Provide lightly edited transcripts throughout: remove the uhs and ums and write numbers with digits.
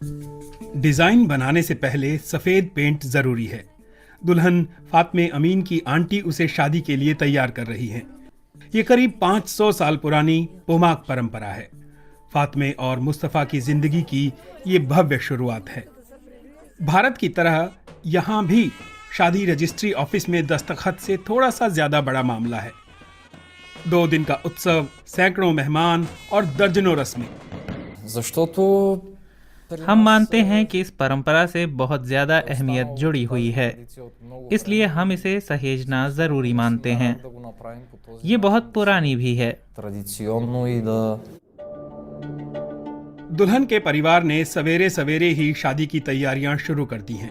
Design बनाने से पहले सफेद पेंट जरूरी है। दुल्हन फातमे अमीन की आंटी उसे शादी के लिए तैयार कर रही हैं। ये करीब 500 साल पुरानी पोमाक परंपरा है। फातमे और मुस्तफा की जिंदगी की ये भव्य शुरुआत है। भारत की तरह यहाँ भी शादी रजिस्ट्री ऑफिस में दस्तखत से थोड़ा सा ज्यादा बड़ा मामला है। 2 दिन का उत्सव, सैकड़ों मेहमान और दर्जनों रस्में। हम मानते हैं कि इस परंपरा से बहुत ज्यादा अहमियत जुड़ी हुई है, इसलिए हम इसे सहेजना जरूरी मानते हैं। ये बहुत पुरानी भी है। दुल्हन के परिवार ने सवेरे सवेरे ही शादी की तैयारियां शुरू कर दी हैं।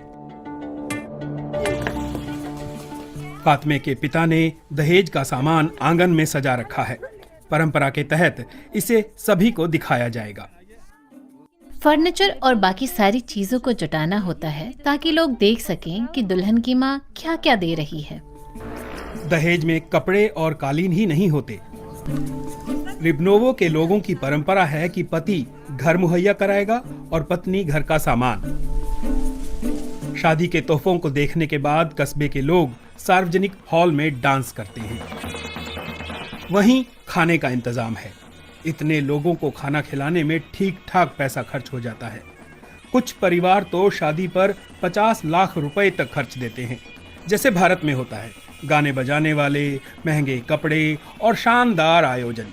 फातमे के पिता ने दहेज का सामान आंगन में सजा रखा है। परंपरा के तहत इसे सभी को दिखाया जाएगा। फर्नीचर और बाकी सारी चीजों को जुटाना होता है ताकि लोग देख सकें कि दुल्हन की माँ क्या क्या दे रही है। दहेज में कपड़े और कालीन ही नहीं होते। रिबनोवो के लोगों की परंपरा है कि पति घर मुहैया कराएगा और पत्नी घर का सामान। शादी के तोहफों को देखने के बाद कस्बे के लोग सार्वजनिक हॉल में डांस करते हैं। वहीं खाने का इंतजाम है। इतने लोगों को खाना खिलाने में ठीक ठाक पैसा खर्च हो जाता है। कुछ परिवार तो शादी पर 50 लाख रुपए तक खर्च देते हैं, जैसे भारत में होता है। गाने बजाने वाले, महंगे कपड़े और शानदार आयोजन।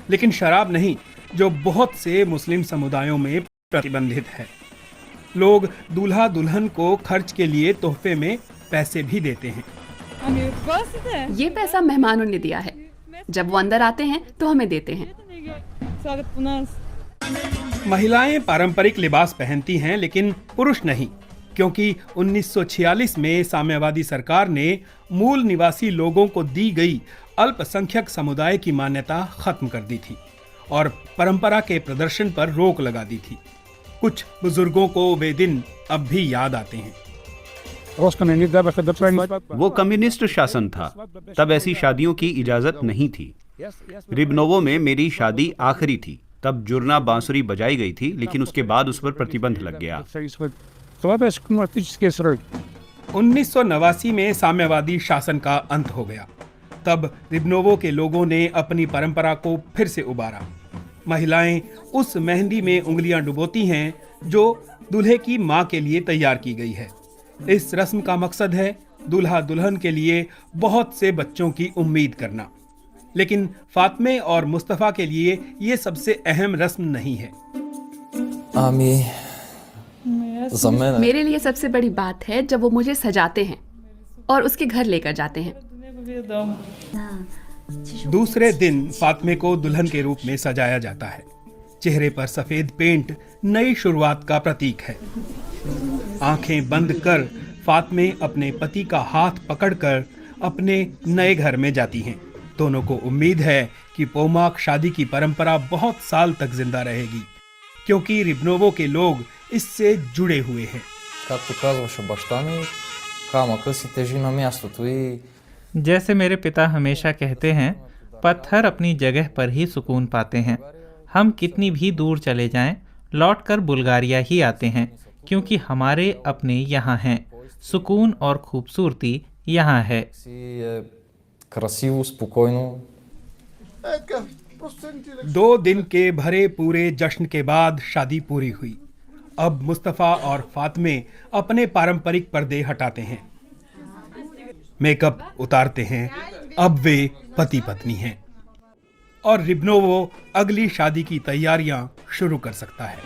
लेकिन शराब नहीं, जो बहुत से मुस्लिम समुदायों में प्रतिबंधित है। लोग दूल्हा दुल्हन को खर्च के लिए तोहफे में पैसे भी देते हैं। ये पैसा मेहमानों ने दिया है। जब वो अंदर आते हैं तो हमें देते हैं। महिलाएं पारंपरिक लिबास पहनती हैं, लेकिन पुरुष नहीं, क्योंकि 1946 में साम्यवादी सरकार ने मूल निवासी लोगों को दी गई अल्पसंख्यक समुदाय की मान्यता खत्म कर दी थी और परंपरा के प्रदर्शन पर रोक लगा दी थी। कुछ बुजुर्गों को वे दिन अब भी याद आते हैं। वो कम्युनिस्ट शासन था, तब ऐसी शादियों की इजाजत नहीं थी। रिबनोवो में मेरी शादी आखिरी थी, तब जुर्ना बांसुरी बजाई गई थी, लेकिन उसके बाद उस पर प्रतिबंध लग गया। 1989 में साम्यवादी शासन का अंत हो गया। तब रिबनोवो के लोगों ने अपनी परंपरा को फिर से उबारा। महिलाएं उस मेहंदी में उंगलियां डुबोती हैं जो दूल्हे की मां के लिए तैयार की गई है। इस रस्म का मकसद है दूल्हा दुल्हन के लिए बहुत से बच्चों की उम्मीद करना। लेकिन फातमे और मुस्तफा के लिए ये सबसे अहम रस्म नहीं है। मेरे लिए सबसे बड़ी बात है जब वो मुझे सजाते हैं और उसके घर लेकर जाते हैं। दूसरे दिन फातमे को दुल्हन के रूप में सजाया जाता है। चेहरे पर सफेद पेंट नई शुरुआत का प्रतीक है। आंखें बंद कर फातमे अपने पति का हाथ पकड़कर अपने नए घर में जाती हैं। दोनों को उम्मीद है कि पोमाक शादी की परंपरा बहुत साल तक जिंदा रहेगी, क्योंकि रिबनोवो के लोग इससे जुड़े हुए हैं। जैसे मेरे पिता हमेशा कहते हैं, पत्थर अपनी जगह पर ही सुकून पाते हैं। हम कितनी भी दूर चले जाएं, लौटकर बुल्गारिया ही आते हैं, क्योंकि हमारे अपने यहाँ हैं। सुकून और खूबसूरती यहाँ है। 2 दिन के भरे पूरे जश्न के बाद शादी पूरी हुई। अब मुस्तफा और फातमे अपने पारंपरिक पर्दे हटाते हैं, मेकअप उतारते हैं। अब वे पति पत्नी हैं और रिबनोवो अगली शादी की तैयारियां शुरू कर सकता है।